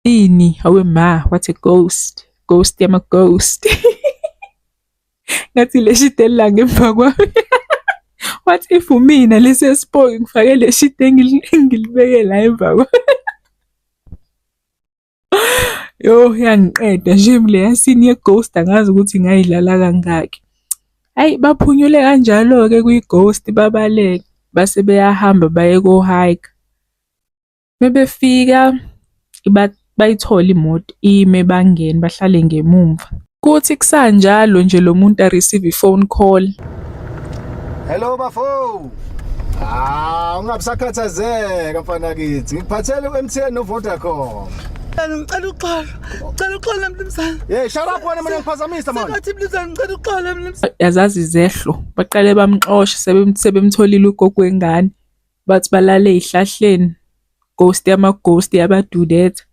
ini awe ma, what a ghost, ghost yama-ghost. Ngathi le shit elila ngemva kwami. What if umina lesi spoke ngifake le shit engilibeke la emva kwami. Yo, yangiqeda nje leya scene ye-ghost angazi ukuthi ngayidlala kangaki. Hayi baphunyule kanjalo-ke kwi-ghost babaleka base beyahamba baye ko-hike. Mebefika bayithola imoto ime bangene bahlale ngemumva. Kuthi kusanjalo nje lo muntu a-receive i-phone call. Hello bafo. Ungabisakhathazeka mfana kithi. Ngikuphathele u-MTN no-Vodacom. Ngicela uxolo mnumzane. Hey, shut up wena mina ngiphazamisa manje. Ngathi mnumzane ngicela uxolo mnumzane. Yazazi izehlo baqale bamxosha sebemtholile ugogo wengane bathi balale ezihlahleni. Ghost yama-ghost yabadudetha.